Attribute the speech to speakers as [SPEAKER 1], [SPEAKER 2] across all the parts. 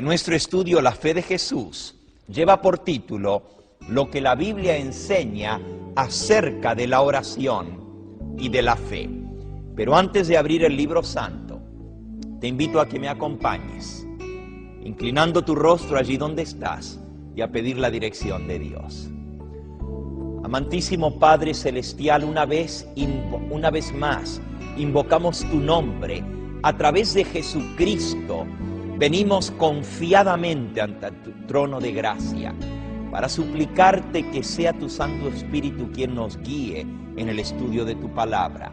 [SPEAKER 1] Nuestro estudio La Fe de Jesús lleva por título Lo que la Biblia enseña acerca de la oración y de la fe. Pero antes de abrir el libro santo, te invito a que me acompañes, inclinando tu rostro allí donde estás y a pedir la dirección de Dios. Amantísimo Padre Celestial, una vez más, invocamos tu nombre a través de Jesucristo. Venimos confiadamente ante tu trono de gracia para suplicarte que sea tu Santo Espíritu quien nos guíe en el estudio de tu palabra.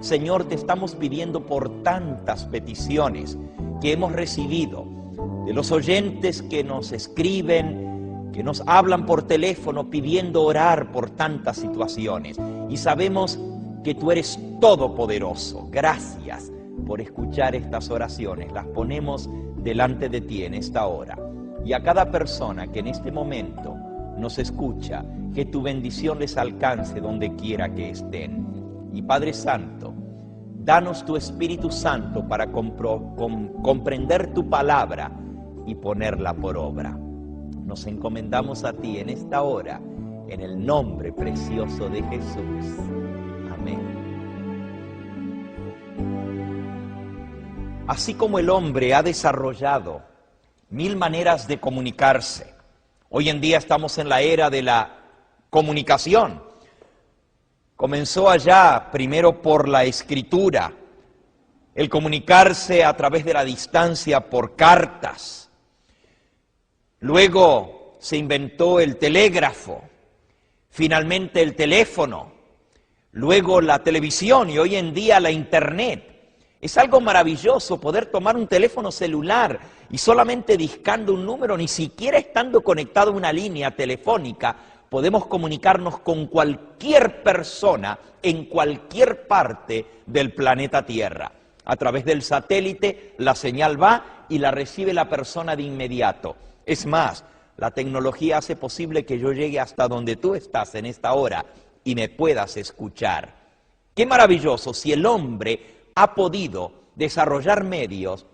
[SPEAKER 1] Señor, te estamos pidiendo por tantas peticiones que hemos recibido de los oyentes que nos escriben, que nos hablan por teléfono pidiendo orar por tantas situaciones. Y sabemos que tú eres todopoderoso. Gracias por escuchar estas oraciones. Las ponemos delante de ti en esta hora. Y a cada persona que en este momento nos escucha, que tu bendición les alcance donde quiera que estén. Y Padre Santo, danos tu Espíritu Santo para comprender tu palabra y ponerla por obra. Nos encomendamos a ti en esta hora, en el nombre precioso de Jesús. Amén. Así como el hombre ha desarrollado 1000 maneras de comunicarse, hoy en día estamos en la era de la comunicación. Comenzó allá primero por la escritura, el comunicarse a través de la distancia por cartas. Luego se inventó el telégrafo, finalmente el teléfono, luego la televisión y hoy en día la internet. Es algo maravilloso poder tomar un teléfono celular y solamente discando un número, ni siquiera estando conectado a una línea telefónica, podemos comunicarnos con cualquier persona en cualquier parte del planeta Tierra. A través del satélite la señal va y la recibe la persona de inmediato. Es más, la tecnología hace posible que yo llegue hasta donde tú estás en esta hora y me puedas escuchar. ¡Qué maravilloso! Si el hombre ha podido desarrollar medios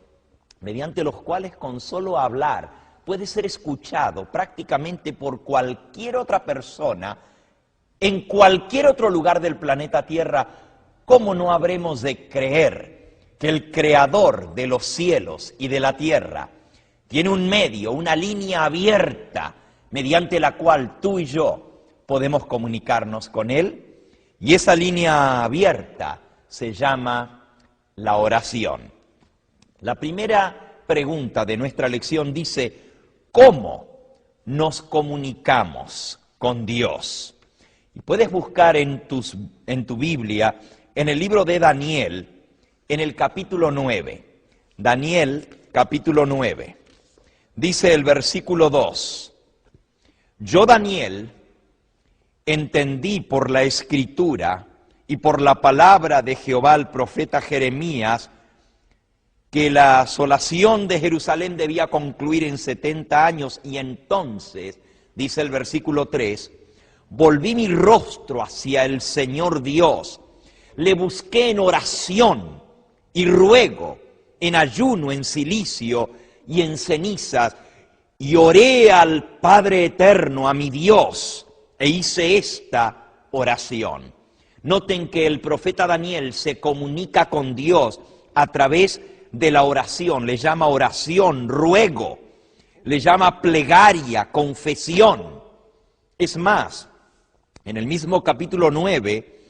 [SPEAKER 1] mediante los cuales con solo hablar puede ser escuchado prácticamente por cualquier otra persona en cualquier otro lugar del planeta Tierra, ¿cómo no habremos de creer que el Creador de los cielos y de la tierra tiene un medio, una línea abierta mediante la cual tú y yo podemos comunicarnos con Él? Y esa línea abierta se llama la oración. La primera pregunta de nuestra lección dice, ¿cómo nos comunicamos con Dios? Y puedes buscar en tu Biblia, en el libro de Daniel, en el capítulo 9. Daniel, capítulo 9. Dice el versículo 2, yo, Daniel, entendí por la Escritura y por la palabra de Jehová al profeta Jeremías, que la asolación de Jerusalén debía concluir en 70 años, y entonces, dice el versículo 3, volví mi rostro hacia el Señor Dios, le busqué en oración y ruego, en ayuno, en cilicio y en cenizas, y oré al Padre Eterno, a mi Dios, e hice esta oración. Noten que el profeta Daniel se comunica con Dios a través de la oración. Le llama oración, ruego, le llama plegaria, confesión. Es más, en el mismo capítulo 9,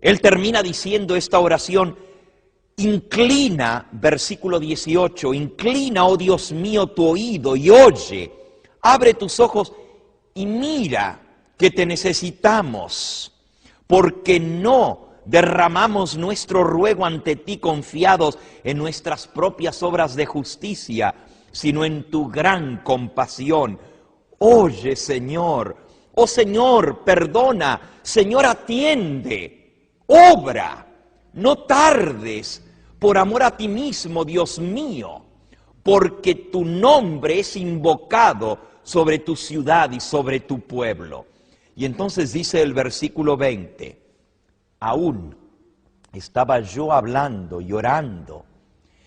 [SPEAKER 1] él termina diciendo esta oración, inclina, versículo 18, inclina, oh Dios mío, tu oído y oye, abre tus ojos y mira que te necesitamos. Porque no derramamos nuestro ruego ante ti confiados en nuestras propias obras de justicia, sino en tu gran compasión. Oye, Señor, oh Señor, perdona, Señor, atiende, obra, no tardes, por amor a ti mismo, Dios mío, porque tu nombre es invocado sobre tu ciudad y sobre tu pueblo. Y entonces dice el versículo 20, aún estaba yo hablando y orando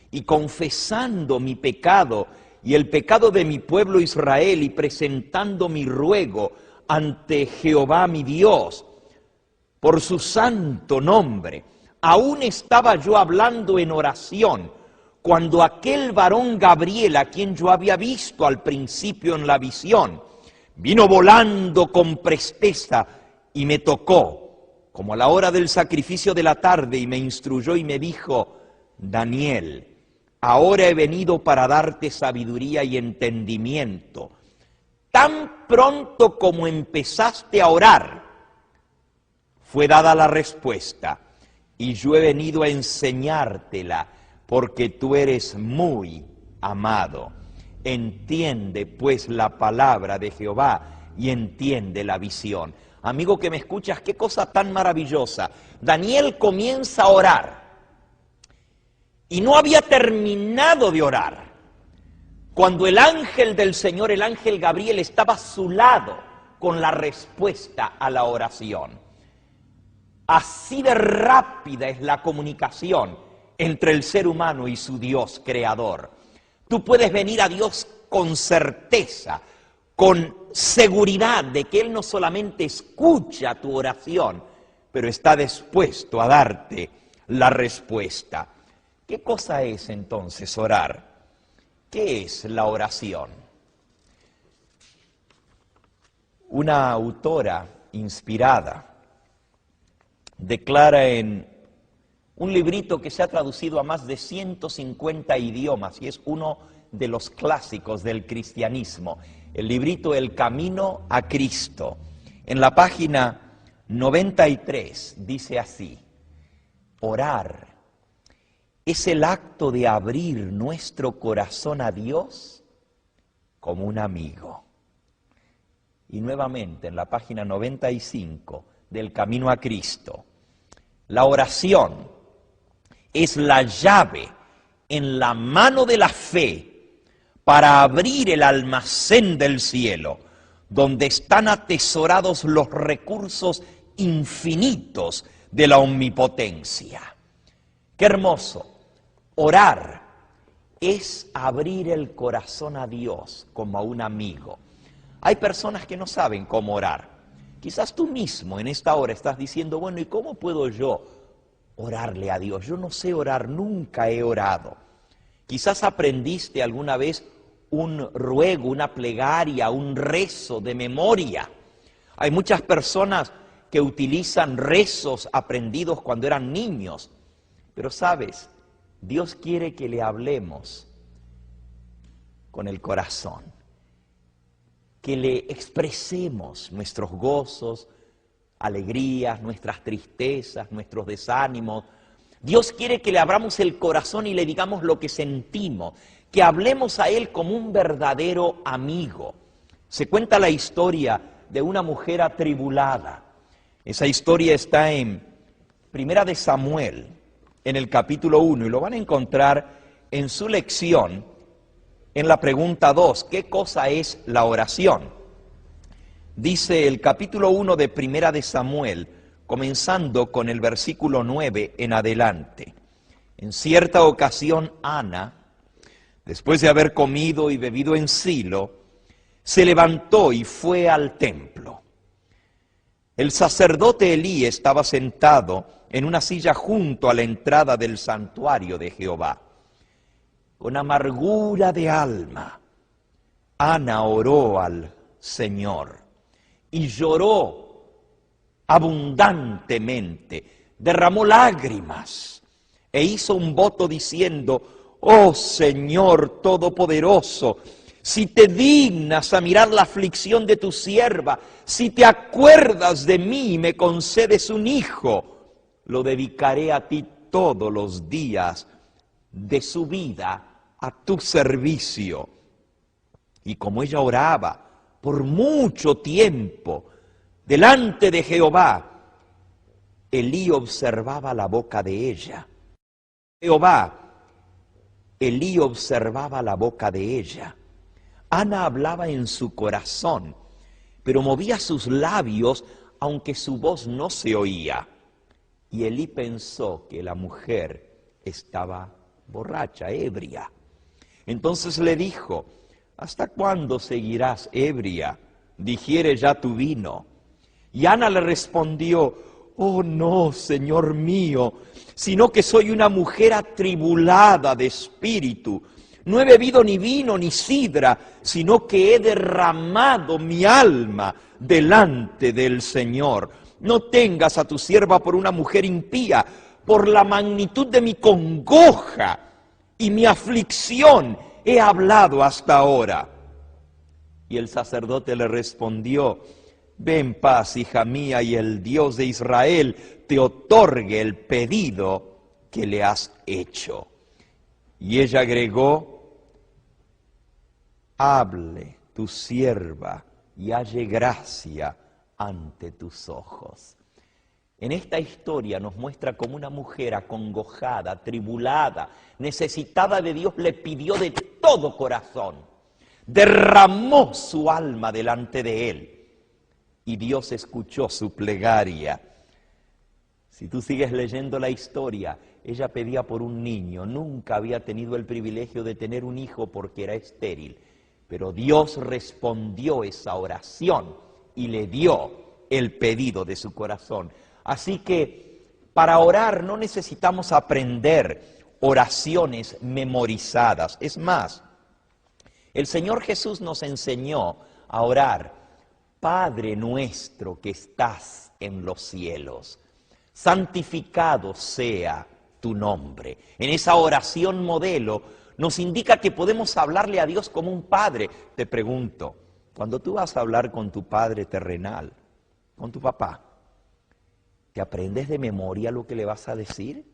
[SPEAKER 1] y confesando mi pecado y el pecado de mi pueblo Israel, y presentando mi ruego ante Jehová mi Dios, por su santo nombre. Aún estaba yo hablando en oración, cuando aquel varón Gabriel, a quien yo había visto al principio en la visión, vino volando con presteza y me tocó, como a la hora del sacrificio de la tarde, y me instruyó y me dijo: Daniel, ahora he venido para darte sabiduría y entendimiento. Tan pronto como empezaste a orar, fue dada la respuesta, y yo he venido a enseñártela, porque tú eres muy amado. Entiende pues la palabra de Jehová y entiende la visión. Amigo que me escuchas, qué cosa tan maravillosa. Daniel comienza a orar y no había terminado de orar cuando el ángel del Señor, el ángel Gabriel, estaba a su lado con la respuesta a la oración. Así de rápida es la comunicación entre el ser humano y su Dios creador. Tú puedes venir a Dios con certeza, con seguridad de que Él no solamente escucha tu oración, pero está dispuesto a darte la respuesta. ¿Qué cosa es entonces orar? ¿Qué es la oración? Una autora inspirada declara en un librito que se ha traducido a más de 150 idiomas y es uno de los clásicos del cristianismo, el librito El Camino a Cristo. En la página 93 dice así: orar es el acto de abrir nuestro corazón a Dios como un amigo. Y nuevamente en la página 95 del Camino a Cristo: la oración es la llave en la mano de la fe para abrir el almacén del cielo, donde están atesorados los recursos infinitos de la omnipotencia. ¡Qué hermoso! Orar es abrir el corazón a Dios como a un amigo. Hay personas que no saben cómo orar. Quizás tú mismo en esta hora estás diciendo: bueno, ¿y cómo puedo yo orarle a Dios? Yo no sé orar, nunca he orado. Quizás aprendiste alguna vez un ruego, una plegaria, un rezo de memoria. Hay muchas personas que utilizan rezos aprendidos cuando eran niños. Pero sabes, Dios quiere que le hablemos con el corazón, que le expresemos nuestros gozos, alegrías, nuestras tristezas, nuestros desánimos. Dios quiere que le abramos el corazón y le digamos lo que sentimos, que hablemos a Él como un verdadero amigo. Se cuenta la historia de una mujer atribulada. Esa historia está en Primera de Samuel, en el capítulo 1, y lo van a encontrar en su lección, en la pregunta 2, ¿qué cosa es la oración? Dice el capítulo 1 de Primera de Samuel, comenzando con el versículo 9 en adelante. En cierta ocasión, Ana, después de haber comido y bebido en Silo, se levantó y fue al templo. El sacerdote Elí estaba sentado en una silla junto a la entrada del santuario de Jehová. Con amargura de alma, Ana oró al Señor y lloró abundantemente, derramó lágrimas e hizo un voto diciendo: oh Señor Todopoderoso, si te dignas a mirar la aflicción de tu sierva, si te acuerdas de mí y me concedes un hijo, lo dedicaré a ti todos los días de su vida a tu servicio. Y como ella oraba por mucho tiempo delante de Jehová, Elí observaba la boca de ella. Elí observaba la boca de ella. Ana hablaba en su corazón, pero movía sus labios, aunque su voz no se oía. Y Elí pensó que la mujer estaba borracha, ebria. Entonces le dijo: ¿hasta cuándo seguirás ebria? Digiere ya tu vino. Y Ana le respondió: oh no, Señor mío, sino que soy una mujer atribulada de espíritu. No he bebido ni vino ni sidra, sino que he derramado mi alma delante del Señor. No tengas a tu sierva por una mujer impía, por la magnitud de mi congoja y mi aflicción he hablado hasta ahora. Y el sacerdote le respondió: ve en paz, hija mía, y el Dios de Israel te otorgue el pedido que le has hecho. Y ella agregó: hable tu sierva y halle gracia ante tus ojos. En esta historia nos muestra cómo una mujer acongojada, atribulada, necesitada de Dios, le pidió de todo corazón, derramó su alma delante de Él. Y Dios escuchó su plegaria. Si tú sigues leyendo la historia, ella pedía por un niño. Nunca había tenido el privilegio de tener un hijo porque era estéril. Pero Dios respondió esa oración y le dio el pedido de su corazón. Así que para orar no necesitamos aprender oraciones memorizadas. Es más, el Señor Jesús nos enseñó a orar: Padre nuestro que estás en los cielos, santificado sea tu nombre. En esa oración modelo nos indica que podemos hablarle a Dios como un padre. Te pregunto, cuando tú vas a hablar con tu padre terrenal, con tu papá, ¿te aprendes de memoria lo que le vas a decir?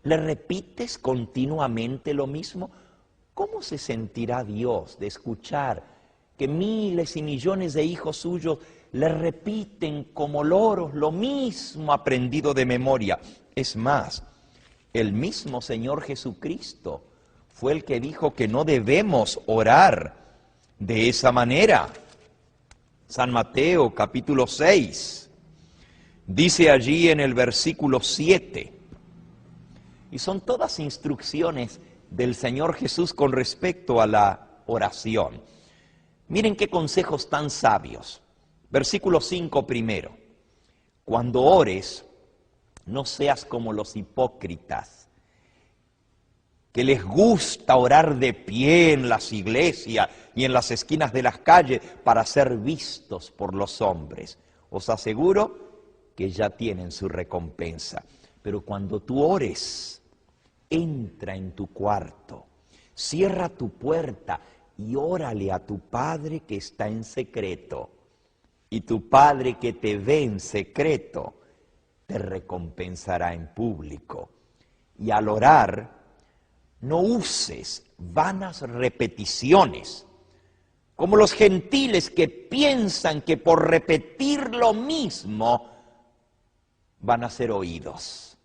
[SPEAKER 1] ¿Le repites continuamente lo mismo? ¿Cómo se sentirá Dios de escuchar que miles y millones de hijos suyos le repiten como loros lo mismo aprendido de memoria? Es más, el mismo Señor Jesucristo fue el que dijo que no debemos orar de esa manera. San Mateo capítulo 6, dice allí en el versículo 7, y son todas instrucciones del Señor Jesús con respecto a la oración. Miren qué consejos tan sabios. Versículo 5 primero: cuando ores, no seas como los hipócritas, que les gusta orar de pie en las iglesias y en las esquinas de las calles para ser vistos por los hombres. Os aseguro que ya tienen su recompensa. Pero cuando tú ores, entra en tu cuarto, cierra tu puerta y órale a tu Padre que está en secreto. Y tu Padre que te ve en secreto te recompensará en público. Y al orar, no uses vanas repeticiones, como los gentiles que piensan que por repetir lo mismo van a ser oídos.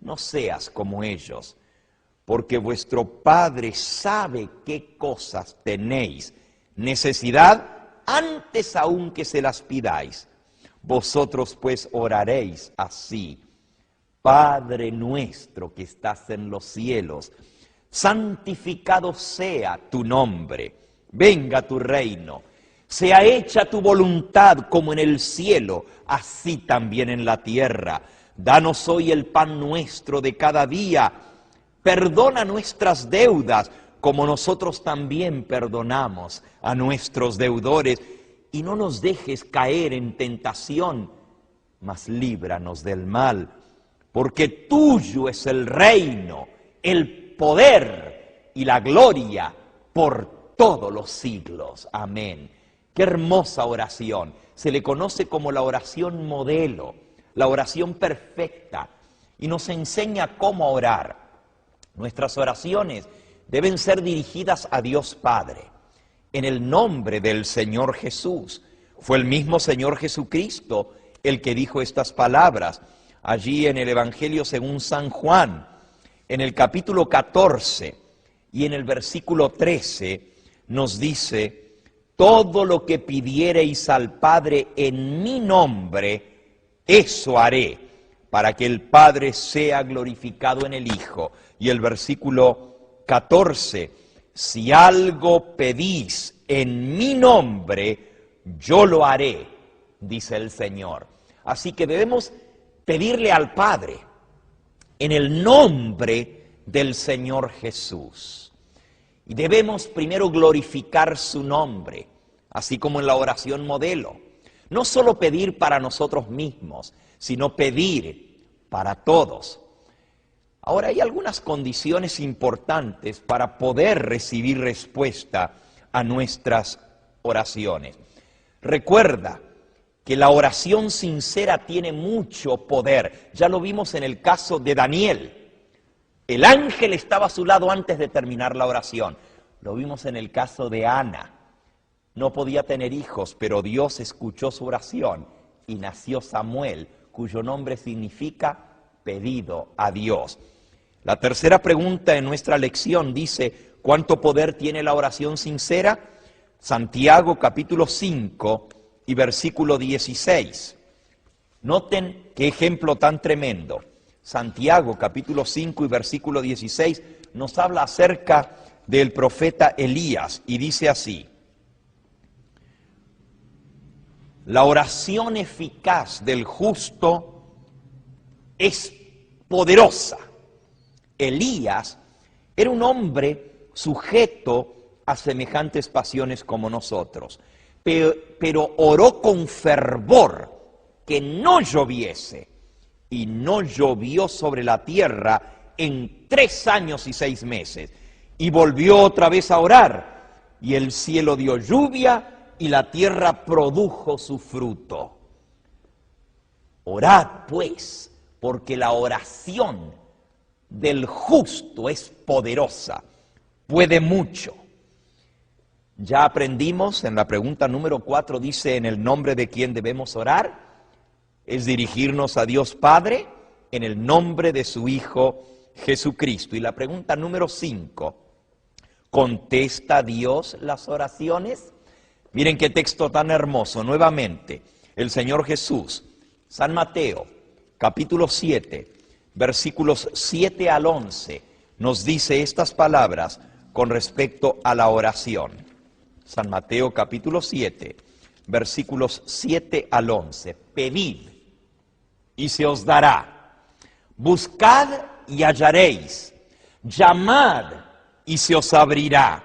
[SPEAKER 1] No seas como ellos, porque vuestro Padre sabe qué cosas tenéis necesidad antes aún que se las pidáis. Vosotros pues oraréis así: Padre nuestro que estás en los cielos, santificado sea tu nombre, venga tu reino, sea hecha tu voluntad como en el cielo, así también en la tierra. Danos hoy el pan nuestro de cada día. Perdona nuestras deudas, como nosotros también perdonamos a nuestros deudores. Y no nos dejes caer en tentación, mas líbranos del mal. Porque tuyo es el reino, el poder y la gloria por todos los siglos. Amén. Qué hermosa oración. Se le conoce como la oración modelo, la oración perfecta. Y nos enseña cómo orar. Nuestras oraciones deben ser dirigidas a Dios Padre, en el nombre del Señor Jesús. Fue el mismo Señor Jesucristo el que dijo estas palabras allí en el Evangelio según San Juan, en el capítulo 14 y en el versículo 13, nos dice: todo lo que pidiereis al Padre en mi nombre, eso haré, para que el Padre sea glorificado en el Hijo. Y el versículo 14, si algo pedís en mi nombre, yo lo haré, dice el Señor. Así que debemos pedirle al Padre en el nombre del Señor Jesús. Y debemos primero glorificar su nombre, así como en la oración modelo. No solo pedir para nosotros mismos, sino pedir para todos. Ahora, hay algunas condiciones importantes para poder recibir respuesta a nuestras oraciones. Recuerda que la oración sincera tiene mucho poder. Ya lo vimos en el caso de Daniel. El ángel estaba a su lado antes de terminar la oración. Lo vimos en el caso de Ana. No podía tener hijos, pero Dios escuchó su oración y nació Samuel, cuyo nombre significa pedido a Dios. La tercera pregunta en nuestra lección dice, ¿cuánto poder tiene la oración sincera? Santiago capítulo 5 y versículo 16. Noten qué ejemplo tan tremendo. Santiago capítulo 5 y versículo 16 nos habla acerca del profeta Elías y dice así: la oración eficaz del justo es poderosa. Elías era un hombre sujeto a semejantes pasiones como nosotros, pero oró con fervor que no lloviese, y no llovió sobre la tierra en 3 años y 6 meses. Y volvió otra vez a orar, y el cielo dio lluvia, y la tierra produjo su fruto. Orad, pues, porque la oración del justo es poderosa, puede mucho. Ya aprendimos en la pregunta número 4, dice, ¿en el nombre de quién debemos orar? Es dirigirnos a Dios Padre en el nombre de su Hijo Jesucristo. Y la pregunta número 5, ¿contesta Dios las oraciones? Miren qué texto tan hermoso. Nuevamente, el Señor Jesús, San Mateo, capítulo 7, versículos 7 al 11, nos dice estas palabras con respecto a la oración. San Mateo, capítulo 7, versículos 7 al 11. Pedid y se os dará. Buscad y hallaréis. Llamad y se os abrirá.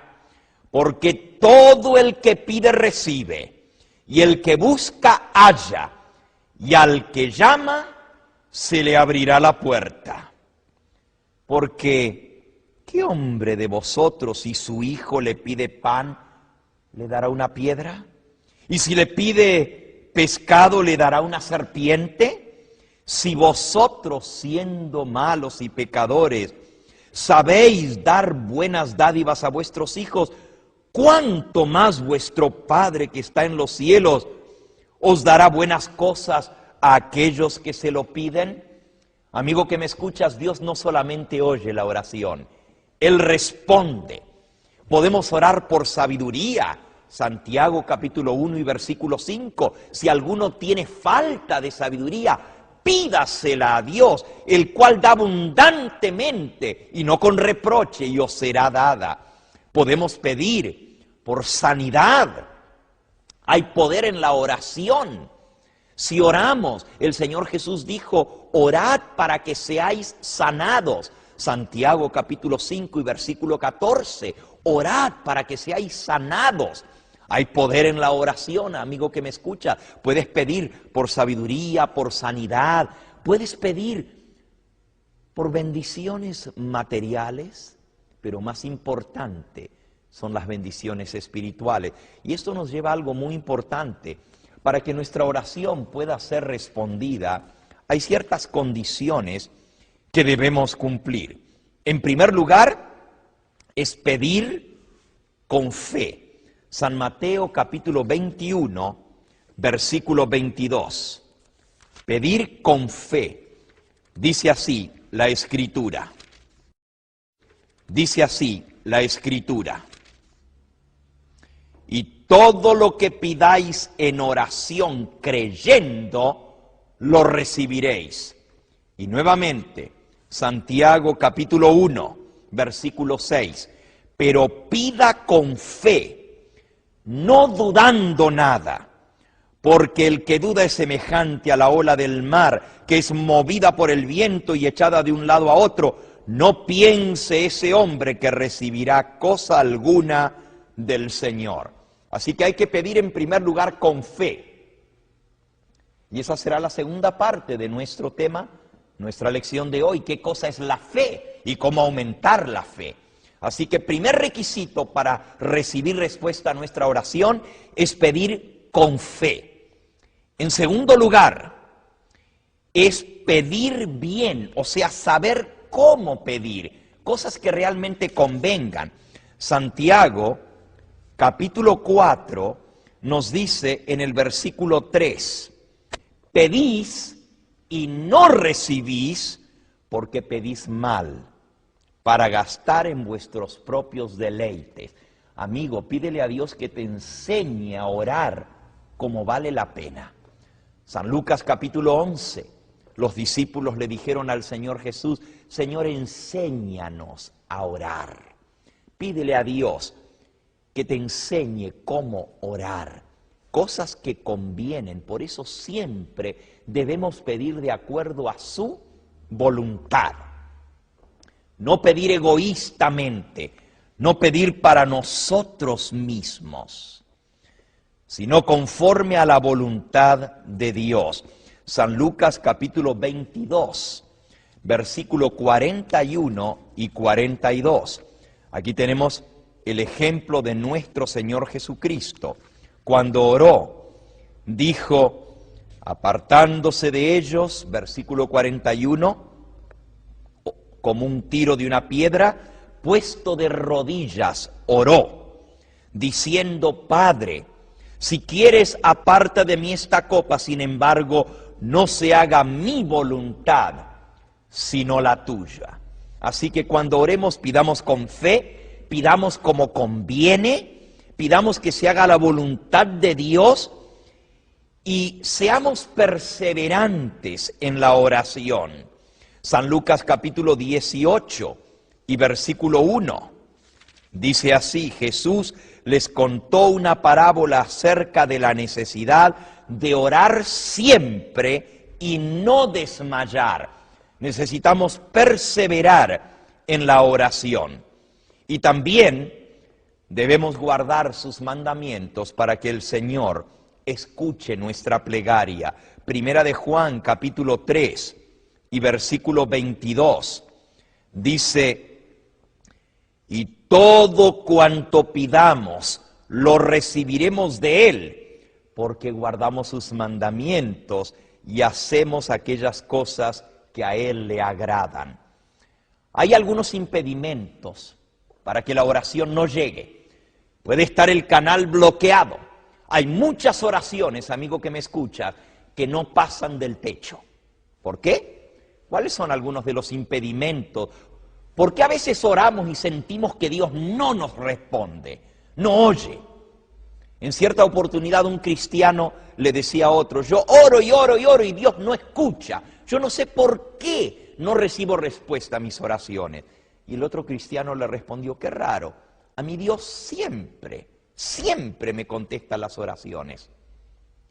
[SPEAKER 1] Porque todo el que pide recibe, y el que busca halla, y al que llama se le abrirá la puerta. Porque, ¿qué hombre de vosotros, si su hijo le pide pan, le dará una piedra? ¿Y si le pide pescado, le dará una serpiente? Si vosotros, siendo malos y pecadores, sabéis dar buenas dádivas a vuestros hijos, ¿cuánto más vuestro Padre que está en los cielos os dará buenas cosas a aquellos que se lo piden? Amigo que me escuchas, Dios no solamente oye la oración, Él responde. Podemos orar por sabiduría. Santiago capítulo 1 y versículo 5. Si alguno tiene falta de sabiduría, pídasela a Dios, el cual da abundantemente y no con reproche, y os será dada. Podemos pedir por sanidad. Hay poder en la oración. Si oramos, el Señor Jesús dijo, orad para que seáis sanados. Santiago capítulo 5 y versículo 14. Orad para que seáis sanados. Hay poder en la oración, amigo que me escucha. Puedes pedir por sabiduría, por sanidad. Puedes pedir por bendiciones materiales, pero más importante son las bendiciones espirituales. Y esto nos lleva a algo muy importante. Para que nuestra oración pueda ser respondida, hay ciertas condiciones que debemos cumplir. En primer lugar, es pedir con fe. San Mateo capítulo 21, versículo 22. Pedir con fe. Dice así la Escritura. Dice así la Escritura. Y todo lo que pidáis en oración creyendo, lo recibiréis. Y nuevamente, Santiago capítulo 1, versículo 6. Pero pida con fe, no dudando nada, porque el que duda es semejante a la ola del mar, que es movida por el viento y echada de un lado a otro. No piense ese hombre que recibirá cosa alguna del Señor. Así que hay que pedir en primer lugar con fe. Y esa será la segunda parte de nuestro tema, nuestra lección de hoy. ¿Qué cosa es la fe y cómo aumentar la fe? Así que primer requisito para recibir respuesta a nuestra oración es pedir con fe. En segundo lugar, es pedir bien, o sea, saber cómo pedir, cosas que realmente convengan. Santiago, capítulo 4, nos dice en el versículo 3, pedís y no recibís porque pedís mal, para gastar en vuestros propios deleites. Amigo, pídele a Dios que te enseñe a orar como vale la pena. San Lucas capítulo 11, los discípulos le dijeron al Señor Jesús, Señor, enséñanos a orar. Pídele a Dios que te enseñe cómo orar, cosas que convienen. Por eso siempre debemos pedir de acuerdo a su voluntad. No pedir egoístamente, no pedir para nosotros mismos, sino conforme a la voluntad de Dios. San Lucas capítulo 22, versículo 41 y 42. Aquí tenemos el ejemplo de nuestro Señor Jesucristo. Cuando oró, dijo, apartándose de ellos, versículo 41, como un tiro de una piedra, puesto de rodillas, oró, diciendo, Padre, si quieres, aparta de mí esta copa, sin embargo, no se haga mi voluntad, sino la tuya. Así que cuando oremos, pidamos con fe, pidamos como conviene, pidamos que se haga la voluntad de Dios y seamos perseverantes en la oración. San Lucas capítulo 18 y versículo 1, dice así, Jesús les contó una parábola acerca de la necesidad de orar siempre y no desmayar. Necesitamos perseverar en la oración. Y también debemos guardar sus mandamientos para que el Señor escuche nuestra plegaria. Primera de Juan, capítulo 3 y versículo 22, dice, y todo cuanto pidamos lo recibiremos de Él, porque guardamos sus mandamientos y hacemos aquellas cosas que a Él le agradan. Hay algunos impedimentos para que la oración no llegue. Puede estar el canal bloqueado. Hay muchas oraciones, amigo que me escucha, que no pasan del techo. ¿Por qué? ¿Cuáles son algunos de los impedimentos? Porque a veces oramos y sentimos que Dios no nos responde, no oye. En cierta oportunidad un cristiano le decía a otro, yo oro y oro y oro y Dios no escucha. Yo no sé por qué no recibo respuesta a mis oraciones. Y el otro cristiano le respondió, qué raro, a mi Dios siempre me contesta las oraciones.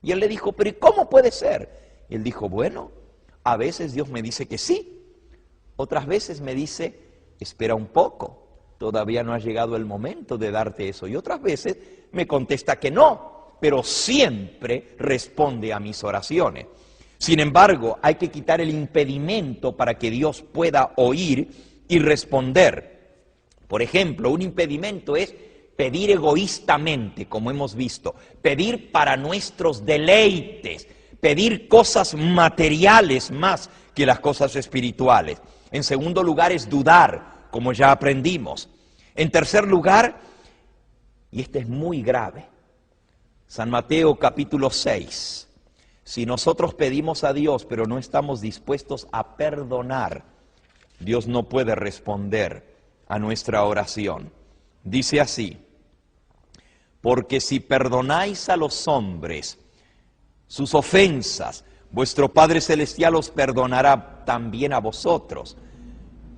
[SPEAKER 1] Y él le dijo, pero ¿y cómo puede ser? Y él dijo, bueno, a veces Dios me dice que sí, otras veces me dice, espera un poco, todavía no ha llegado el momento de darte eso. Y otras veces me contesta que no, pero siempre responde a mis oraciones. Sin embargo, hay que quitar el impedimento para que Dios pueda oír y responder. Por ejemplo, un impedimento es pedir egoístamente, como hemos visto, pedir para nuestros deleites, pedir cosas materiales más que las cosas espirituales. En segundo lugar es dudar, como ya aprendimos. En tercer lugar, y este es muy grave, San Mateo capítulo 6, si nosotros pedimos a Dios pero no estamos dispuestos a perdonar, Dios no puede responder a nuestra oración. Dice así, porque si perdonáis a los hombres sus ofensas, vuestro Padre Celestial os perdonará también a vosotros.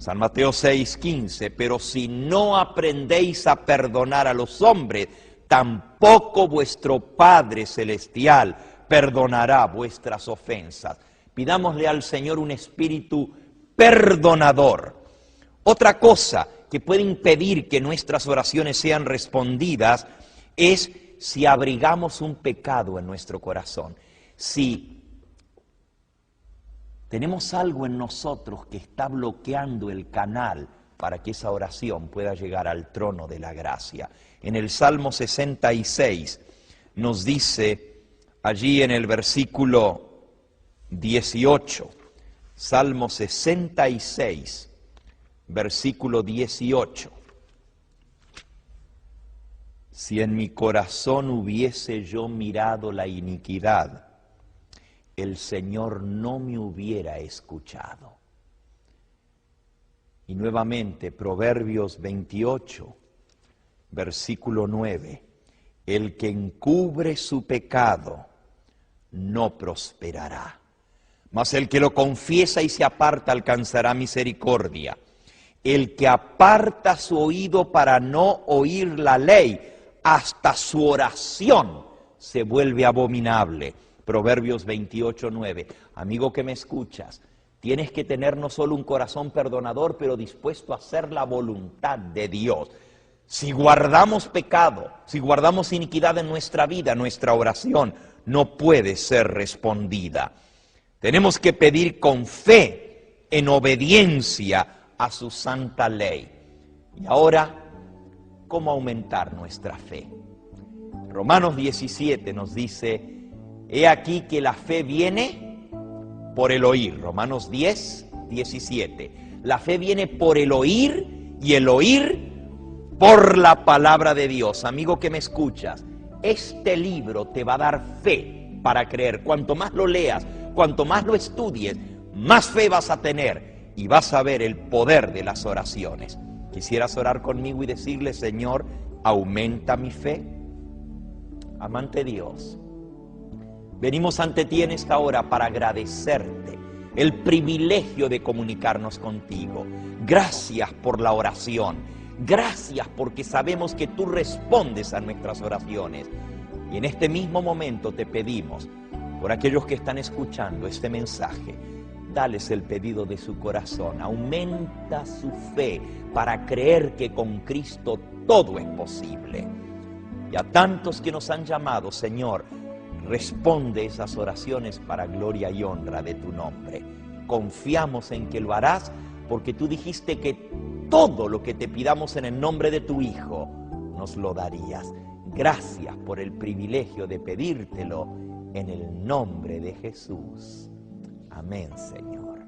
[SPEAKER 1] San Mateo 6:15, pero si no aprendéis a perdonar a los hombres, tampoco vuestro Padre Celestial perdonará vuestras ofensas. Pidámosle al Señor un espíritu perdonador. Otra cosa que puede impedir que nuestras oraciones sean respondidas es si abrigamos un pecado en nuestro corazón. Si tenemos algo en nosotros que está bloqueando el canal para que esa oración pueda llegar al trono de la gracia. En el Salmo 66 nos dice allí en el versículo 18, Salmo 66, versículo 18. Si en mi corazón hubiese yo mirado la iniquidad, el Señor no me hubiera escuchado. Y nuevamente, Proverbios 28, versículo 9. El que encubre su pecado no prosperará, mas el que lo confiesa y se aparta alcanzará misericordia. El que aparta su oído para no oír la ley, hasta su oración se vuelve abominable. Proverbios 28, 9. Amigo que me escuchas, tienes que tener no solo un corazón perdonador, pero dispuesto a hacer la voluntad de Dios. Si guardamos pecado, si guardamos iniquidad en nuestra vida, nuestra oración no puede ser respondida. Tenemos que pedir con fe, en obediencia a su santa ley. Y ahora, ¿cómo aumentar nuestra fe? Romanos 17 nos dice: he aquí que la fe viene por el oír. Romanos 10, 17. La fe viene por el oír y el oír por la palabra de Dios. Amigo que me escuchas, este libro te va a dar fe para creer. Cuanto más lo leas, cuanto más lo estudies, más fe vas a tener y vas a ver el poder de las oraciones. ¿Quisieras orar conmigo y decirle: Señor, aumenta mi fe? Amante Dios, venimos ante ti en esta hora para agradecerte el privilegio de comunicarnos contigo. Gracias por la oración. Gracias porque sabemos que tú respondes a nuestras oraciones. Y en este mismo momento te pedimos, por aquellos que están escuchando este mensaje, dales el pedido de su corazón. Aumenta su fe para creer que con Cristo todo es posible. Y a tantos que nos han llamado, Señor, responde esas oraciones para gloria y honra de tu nombre. Confiamos en que lo harás porque tú dijiste que todo lo que te pidamos en el nombre de tu Hijo nos lo darías. Gracias por el privilegio de pedírtelo en el nombre de Jesús. Amén, Señor.